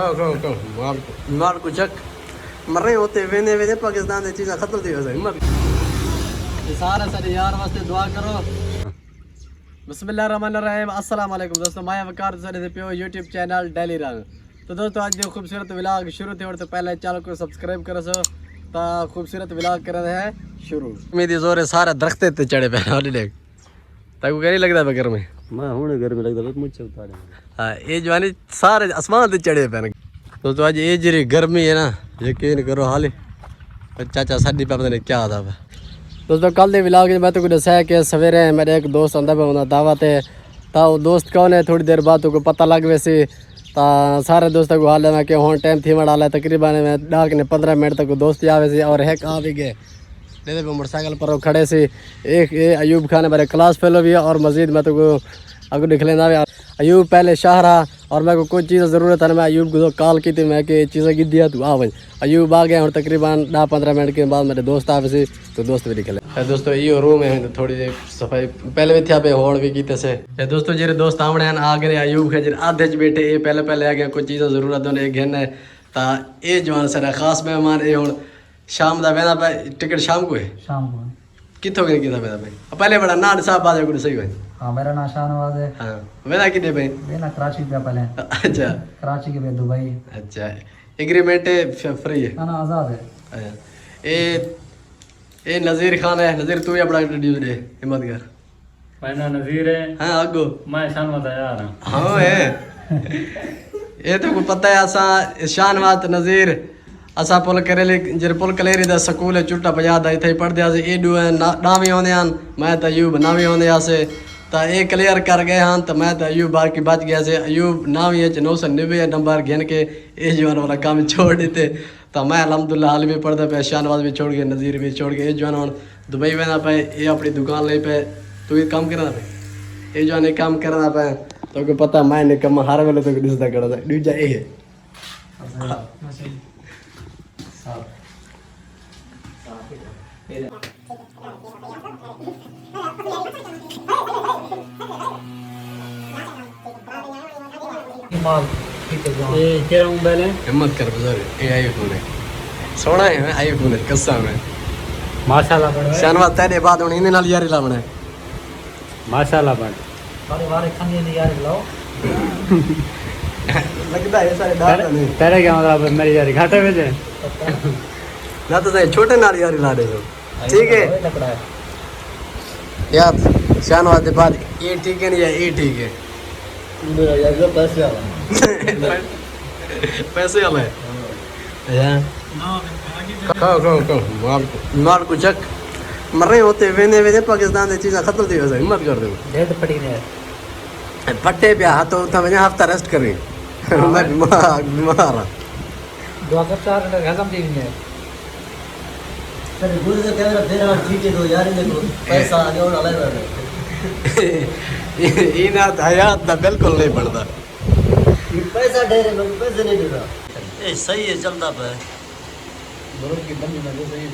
मार को चक मर रहे होते वेने वेने पाकिस्तान की चीज़ें खत्म थी वैसे हिम्मत सारे सारे यार वास्ते दुआ करो। बिस्मिल्लाहिर्रहमानिर्रहीम अस्सलाम वालेकुम दोस्तों, मैं वकार से पियो यूट्यूब चैनल डेली रंग। तो दोस्तों आज जो खूबसूरत व्लॉग शुरू थे और तो पहले चैनल को सब्सक्राइब करो सो ता खूबसूरत व्लॉग कर रहे हैं शुरू। मेरी जोर सारे दरख्त ते चढ़े पे वाली देख ताकू क्या नहीं लगता पे घर में मैं हूं घर में लगता मुझे उतारे। हाँ ये जवानी सारे आसमान ते चढ़े पे दोस्तों आज ये जी गर्मी है ना यकीन करो हाल चाचा साडी पे पता नहीं क्या था। दोस्तों कल के व्लॉग मैं तो दसा कि सवेरे मेरे एक दोस्त आंदा पे उन्हें दावत है ता वो दोस्त कौन है थोड़ी देर बाद को पता लग वैसे ता सारे दोस्तों को हाल है कि हुन टाइम थी डाला तकरीबन मैं डाक ने 15 मिनट तक दोस्त आवे से और एक आ भी गए पे मोटरसाइकिल पर खड़े से। एक ये अयूब खान मेरे क्लास फेलो भी है और मजीद मैं तो अगर निकले ना अयूब पहले शाह रहा और मेरे को कुछ चीज़ ज़रूरत है मैं अयूब को कॉल की थी मैं कि चीज़ें गिर दिया तू आ भाई अयूब आ गया और तकरीबन 10-15 मिनट के बाद मेरे दोस्त आवे से तो दोस्त भी निकले। दोस्तों ये रूम है तो थोड़ी देर सफाई पहले भी थी पे होड़ भी की से दोस्तों जेरे दोस्त आमने आ गए अयूब है आधे च बैठे ये पहले आ गया कुछ चीज़ें ज़रूरत होने घेने ता ये जवान सारा खास मेहमान ये हूँ शाम का वैदा पे टिकट शाम को है कितों के कितना पैदा भाई पहले बड़ा नाम साहब बात है सही भाई। हाँ मेरा नाम शाहनवाज है। हाँ वेदा कितने भाई वेदा कराची पे पहले। अच्छा कराची के पे दुबई। अच्छा एग्रीमेंट है फ्री है ना आज़ाद है। अच्छा ये नज़ीर खान है नज़ीर तू ही अपना इंट्रोड्यूस दे हिम्मत कर। मेरा नज़ीर है। हाँ अगो मैं शानवाज यार हाँ है ये तो को पता है असा शानवाज नज़ीर असा पुल करेले जर पुल कलेरी दा स्कूल है चुट्टा बजाद आई थे पढ़ दिया से ए डू नावी होंदे हन मैं तो अयूब नावी होंदे से ता ए क्लियर कर गए हन तो मैं तो अयूब बाकी बच गया से अयूब नावी 990 नंबर घेन के ए जवान वाला काम छोड़ देते तो मैं अल्हम्दुलिल्लाह हाल भी पढ़ता पे शानवाज भी छोड़ गए नज़ीर भी छोड़ गए ए जवान हूँ दुबई वेना पे ये अपनी दुकान ले पे तू ये काम करना पे ए जवान ये काम करना पे तो को पता मैं ने कम हर वेले तो दिसदा करदा दूजा ए है हिम्मत कर बुजुर्ग ये आईफोन है सोना है आईफोन है कसम है माशाल्लाह बड़ शानवाज तेरे बाद हुन इने नाल यारी लावना है माशाल्लाह बड़ बारे बारे खाने नहीं यार लाओ लगता है सारे दांत नहीं तेरे क्या मतलब मेरी यारी घाटे में है ना तो छोटे नाल यारी ला दे दो ठीक है यार शानवाज के बाद ये ठीक है नहीं ये ठीक है मेरा यार पैसे वाला पैसे वाला है यार खाओ मार को चक मर रहे होते वेने वेने पाकिस्तान की चीज़ें खत्म थी वैसे हिम्मत कर दो डेढ़ पड़ी ने फट्टे पे हाथों उठा मैंने हफ्ता रेस्ट कर रही मैं बीमार दुआ कर 4 घंटे खत्म थी ने सर गुरु से कैमरा तेरा ठीक है दो यार देखो पैसा आगे और अलग है ये ना हयात ना बिल्कुल नहीं पड़ता पैसा डेरे में पैसे नहीं देता ए सही है चलता पे बरोबर की बंदी ना सही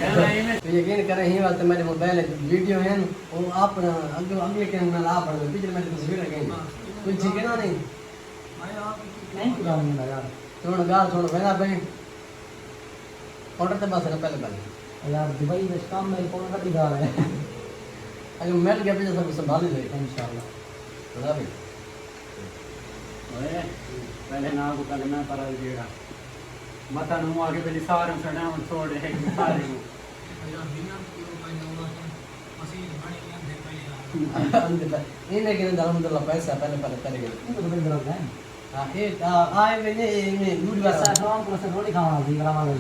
तो यकीन करें ही बात मेरे मोबाइल वीडियो है वो आप अगले के ना आप पिछले में तस्वीर है कुछ ठीक है ना नहीं पुराना यार छोड़ गाल छोड़ वेना पे ऑर्डर तो बस ना पहले यार दुबई में काम में कौन का दिखा रहा है अगर मिल गया फिर सब संभाल ले इंशाल्लाह बता भाई ओए पहले ना को कल मैं पर जेड़ा मता नु आगे पहले सारे से ना छोड़ है सारे इन्हें के अल्हम्दुलिल्लाह पैसा पहले करेंगे हां ये आए ने दूध वाला शाम को से रोटी खाना थी गला वाला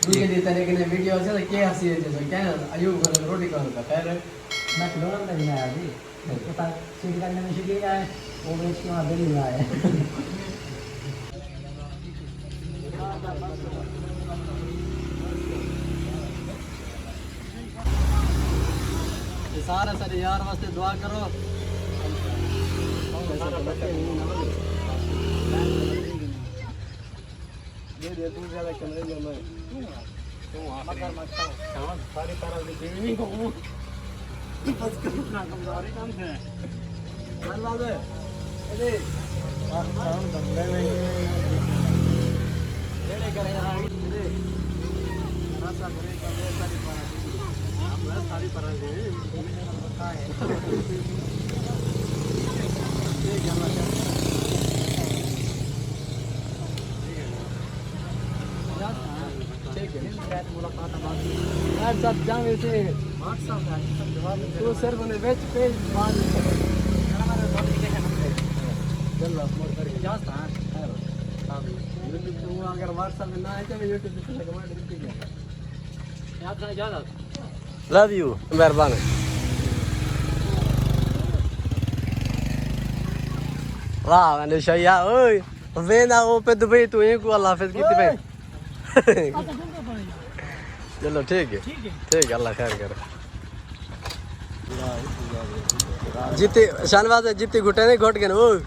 दूध के देते लेकिन वीडियो से क्या हंसी है जैसे क्या अयूब को रोटी खाना था खैर मैं किलोग्राम में नहीं आया जी पता सीधी करने में सीधी आया वो बेच के वहां दिल्ली में आया सारे यार वास्ते दुआ करो दे तू ज्यादा कमरे में मैं सारी तरह से नहीं कहूं बस करना कमजोरी काम है तू सिर्फ उन्हें बेच पेज मान अगर व्हाट्सएप में ना है तो यूट्यूब लव यू मेहरबानी वाह मैंने शैया ओए वेना वो पे दुबई तू यहीं को अल्लाह हाफिज की पे चलो ठीक है अल्लाह खैर करे जीती शानवाज जीती घुटे नहीं घोट के ओए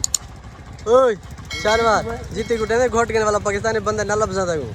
ओए शानवाज जीती घुटे नहीं घोट के वाला पाकिस्तानी बंदा ना लफ्ज़ था वो